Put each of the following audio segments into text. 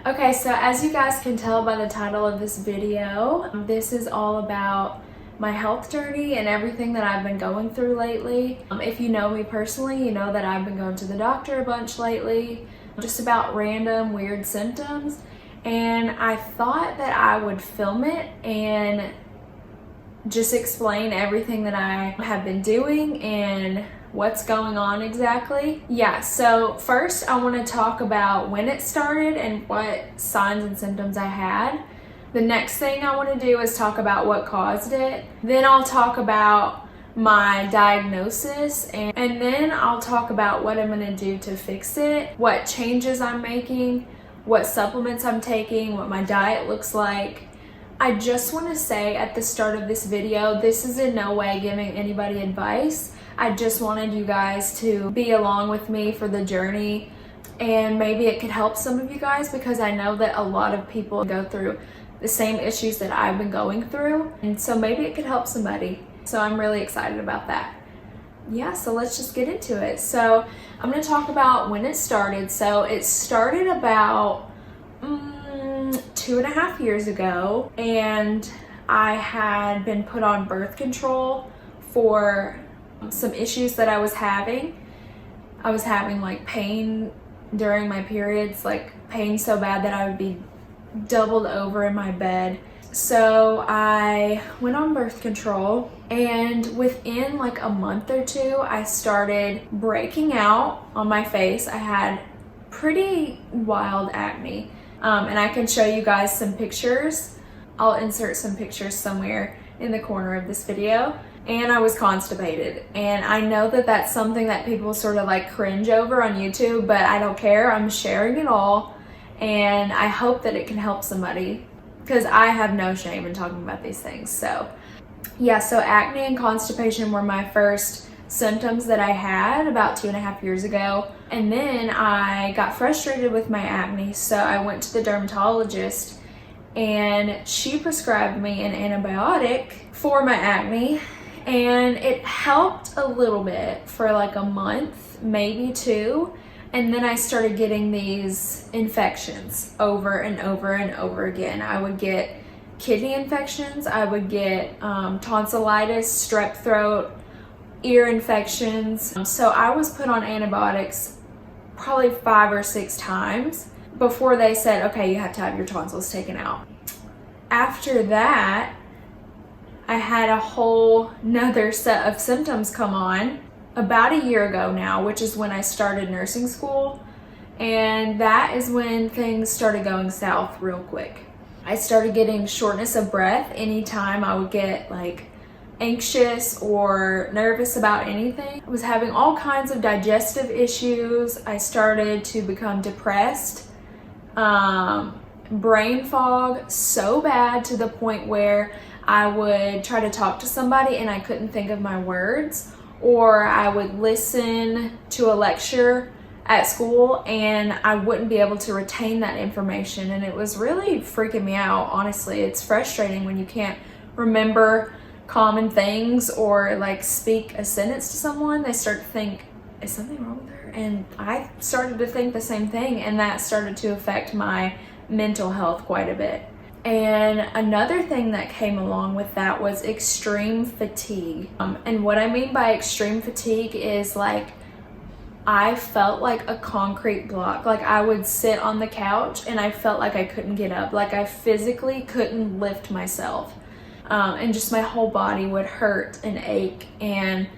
Okay, so as you guys can tell by the title of this video, this is all about my health journey and everything that I've been going through lately. If you know me personally, you know that I've been going to the doctor a bunch lately, just about random weird symptoms. And I thought that I would film it and just explain everything that I have been doing and what's going on exactly. Yeah, so first I want to talk about when it started and what signs and symptoms I had. The next thing I want to do is talk about what caused it. Then I'll talk about my diagnosis, and then I'll talk about what I'm going to do to fix it, what changes I'm making, what supplements I'm taking, what my diet looks like. I just want to say at the start of this video, this is in no way giving anybody advice. I just wanted you guys to be along with me for the journey, and maybe it could help some of you guys because I know that a lot of people go through the same issues that I've been going through, and so maybe it could help somebody. So I'm really excited about that. Yeah, so let's just get into it. So I'm going to talk about when it started. So it started about 2.5 years ago, and I had been put on birth control for some issues that I was having. I was having like pain during my periods, like pain so bad that I would be doubled over in my bed. So I went on birth control, and within like a month or two, I started breaking out on my face. I had pretty wild acne, and I can show you guys some pictures. I'll insert some pictures somewhere in the corner of this video. And I was constipated, and I know that that's something that people sort of like cringe over on YouTube, but I don't care. I'm sharing it all, and I hope that it can help somebody because I have no shame in talking about these things. So yeah, so acne and constipation were my first symptoms that I had about 2.5 years ago. And then I got frustrated with my acne, so I went to the dermatologist, and she prescribed me an antibiotic for my acne. And it helped a little bit for like a month, maybe 2. And then I started getting these infections over and over and over again. I would get kidney infections, I would get tonsillitis, strep throat, ear infections. So I was put on antibiotics probably 5 or 6 times before they said, okay, you have to have your tonsils taken out. After that, I had a whole nother set of symptoms come on about a year ago now, which is when I started nursing school. And that is when things started going south real quick. I started getting shortness of breath anytime I would get like anxious or nervous about anything. I was having all kinds of digestive issues. I started to become depressed, brain fog so bad to the point where I would try to talk to somebody and I couldn't think of my words, or I would listen to a lecture at school and I wouldn't be able to retain that information, and it was really freaking me out. Honestly, it's frustrating when you can't remember common things or like speak a sentence to someone. They start to think, is something wrong with her? And I started to think the same thing, and that started to affect my mental health quite a bit. And another thing that came along with that was extreme fatigue. And what I mean by extreme fatigue is like I felt like a concrete block. Like I would sit on the couch and I felt like I couldn't get up. Like I physically couldn't lift myself. And just my whole body would hurt and ache. And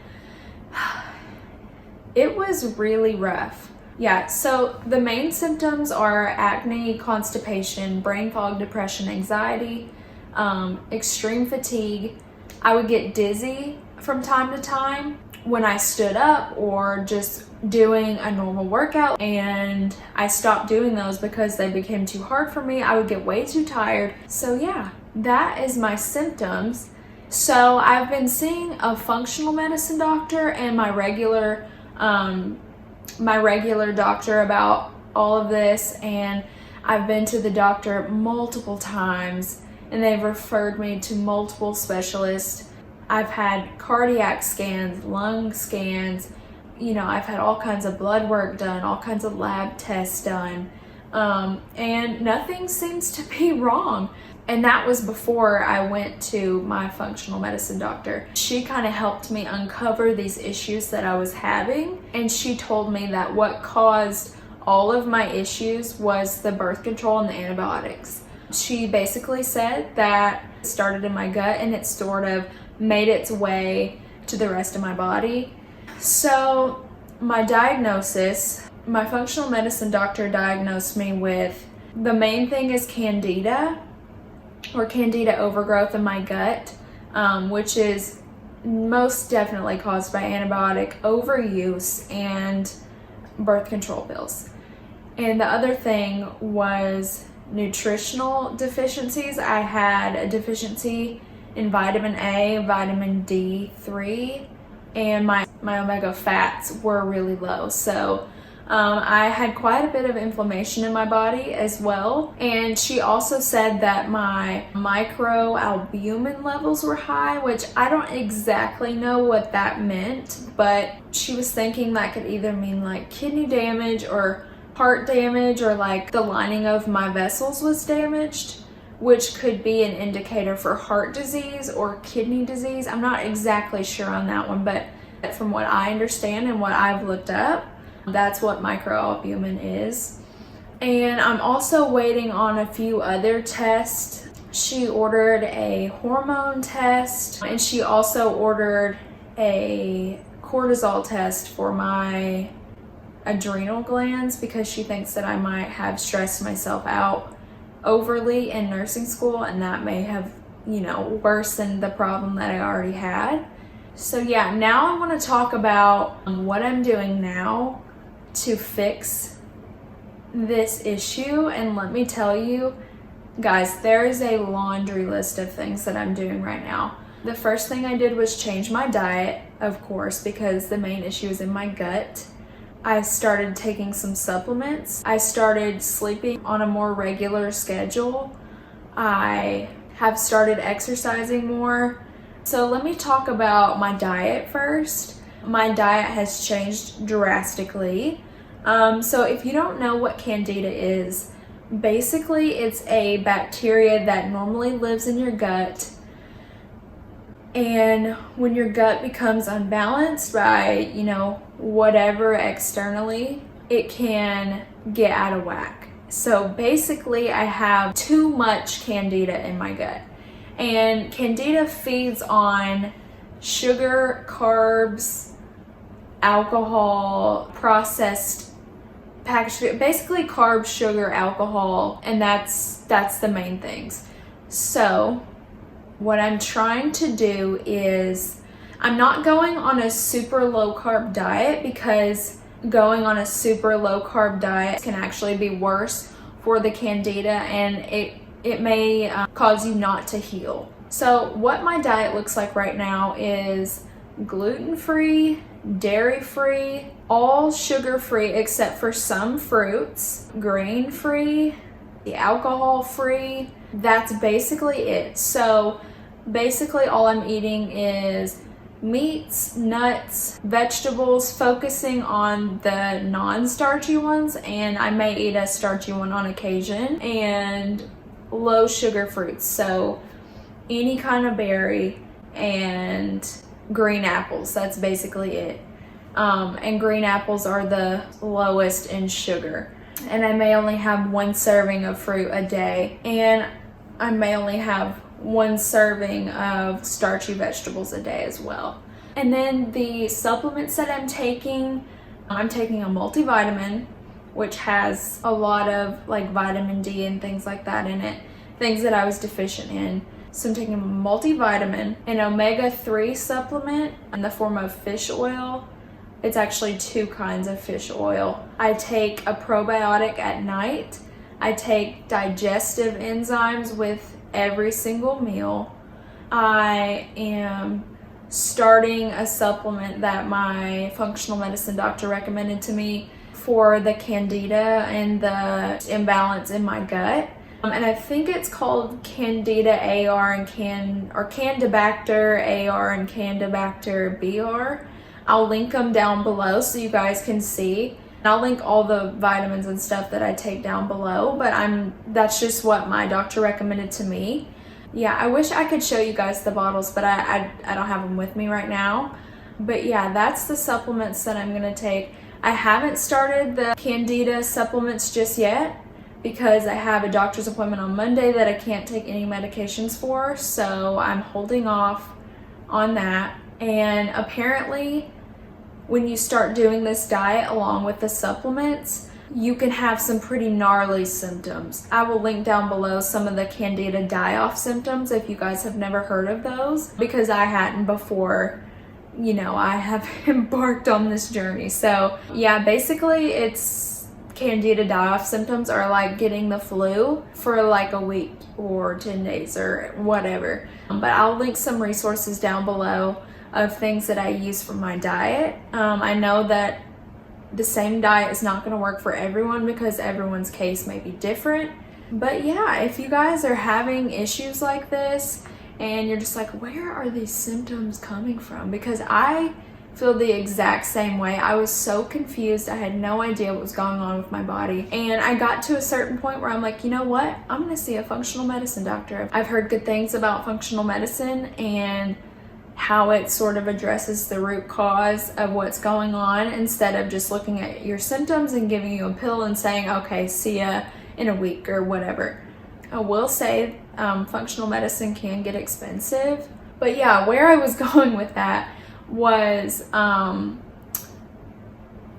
it was really rough. Yeah, so the main symptoms are acne, constipation, brain fog, depression, anxiety, extreme fatigue. I would get dizzy from time to time when I stood up or just doing a normal workout, and I stopped doing those because they became too hard for me. I would get way too tired. So yeah, that is my symptoms. So I've been seeing a functional medicine doctor and my regular doctor about all of this, and I've been to the doctor multiple times and they've referred me to multiple specialists. I've had cardiac scans, lung scans, you know, I've had all kinds of blood work done, all kinds of lab tests done. and nothing seems to be wrong. And that was before I went to my functional medicine doctor. She kind of helped me uncover these issues that I was having, and she told me that what caused all of my issues was the birth control and the antibiotics. She basically said that it started in my gut and it sort of made its way to the rest of my body. So my diagnosis, my functional medicine doctor diagnosed me with, the main thing is Candida, or Candida overgrowth in my gut, which is most definitely caused by antibiotic overuse and birth control pills. And the other thing was nutritional deficiencies. I had a deficiency in vitamin A, vitamin D3, and my omega fats were really low. So I had quite a bit of inflammation in my body as well. And she also said that my microalbumin levels were high, which I don't exactly know what that meant, but she was thinking that could either mean like kidney damage or heart damage, or like the lining of my vessels was damaged, which could be an indicator for heart disease or kidney disease. I'm not exactly sure on that one, but from what I understand and what I've looked up, that's what microalbumin is. And I'm also waiting on a few other tests. She ordered a hormone test, and she also ordered a cortisol test for my adrenal glands because she thinks that I might have stressed myself out overly in nursing school, and that may have, worsened the problem that I already had. So yeah, now I want to talk about what I'm doing now to fix this issue. And let me tell you guys, there is a laundry list of things that I'm doing right now. The first thing I did was change my diet, of course, because the main issue is in my gut. I started taking some supplements. I started sleeping on a more regular schedule. I have started exercising more. So let me talk about my diet first. My diet has changed drastically. So if you don't know what Candida is, basically it's a bacteria that normally lives in your gut. And when your gut becomes unbalanced by, whatever externally, it can get out of whack. So basically I have too much Candida in my gut. And Candida feeds on sugar, carbs, alcohol, processed packaged food, basically carbs, sugar, alcohol, and that's the main things. So what I'm trying to do is, I'm not going on a super low carb diet, because going on a super low carb diet can actually be worse for the Candida, and it may cause you not to heal. So what my diet looks like right now is gluten-free, dairy-free, all sugar-free except for some fruits, grain-free, alcohol-free. That's basically it. So basically all I'm eating is meats, nuts, vegetables, focusing on the non-starchy ones, and I may eat a starchy one on occasion, and low sugar fruits. So any kind of berry and green apples, that's basically it. And green apples are the lowest in sugar. And I may only have one serving of fruit a day, and I may only have one serving of starchy vegetables a day as well. And then the supplements that I'm taking a multivitamin, which has a lot of like vitamin D and things like that in it, things that I was deficient in. So I'm taking a multivitamin, an omega-3 supplement in the form of fish oil. It's actually 2 kinds of fish oil. I take a probiotic at night. I take digestive enzymes with every single meal. I am starting a supplement that my functional medicine doctor recommended to me for the Candida and the imbalance in my gut. And I think it's called Candida AR and Candibacter AR and Candibacter BR. I'll link them down below so you guys can see. I'll link all the vitamins and stuff that I take down below, but that's just what my doctor recommended to me. Yeah, I wish I could show you guys the bottles, but I don't have them with me right now. But yeah, that's the supplements that I'm gonna take. I haven't started the Candida supplements just yet because I have a doctor's appointment on Monday that I can't take any medications for, so I'm holding off on that. And apparently, when you start doing this diet along with the supplements, you can have some pretty gnarly symptoms. I will link down below some of the Candida die-off symptoms if you guys have never heard of those, because I hadn't before, you know, I have embarked on this journey. So yeah, basically it's Candida die-off symptoms are like getting the flu for like a week or 10 days or whatever. But I'll link some resources down below of things that I use for my diet. I know that the same diet is not going to work for everyone because everyone's case may be different. But yeah, if you guys are having issues like this and you're just like, where are these symptoms coming from? Because I feel the exact same way. I was so confused. I had no idea what was going on with my body. And I got to a certain point where I'm like, you know what? I'm going to see a functional medicine doctor. I've heard good things about functional medicine and how it sort of addresses the root cause of what's going on instead of just looking at your symptoms and giving you a pill and saying, okay, see ya in a week or whatever. I will say functional medicine can get expensive. But yeah, where I was going with that was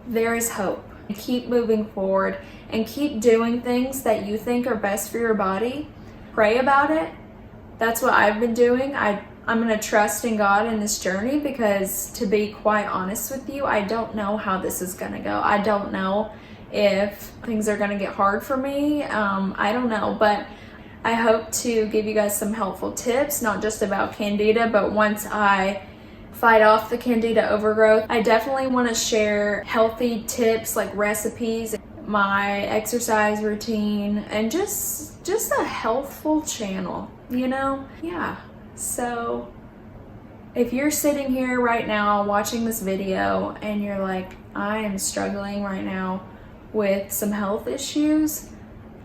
there is hope. Keep moving forward and keep doing things that you think are best for your body. Pray about it. That's what I've been doing. I'm going to trust in God in this journey because, to be quite honest with you, I don't know how this is going to go. I don't know if things are going to get hard for me. I don't know, but I hope to give you guys some helpful tips, not just about Candida, but once I fight off the Candida overgrowth, I definitely want to share healthy tips like recipes, my exercise routine, and just a healthful channel, you know? Yeah. So if you're sitting here right now watching this video and you're like, I am struggling right now with some health issues,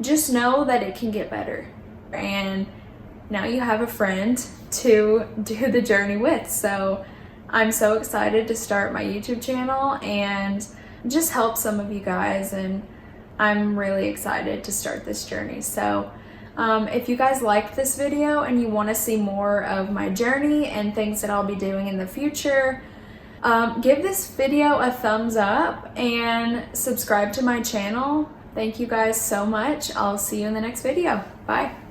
just know that it can get better. And now you have a friend to do the journey with. So I'm so excited to start my YouTube channel and just help some of you guys. And I'm really excited to start this journey. So if you guys liked this video and you want to see more of my journey and things that I'll be doing in the future, give this video a thumbs up and subscribe to my channel. Thank you guys so much. I'll see you in the next video. Bye.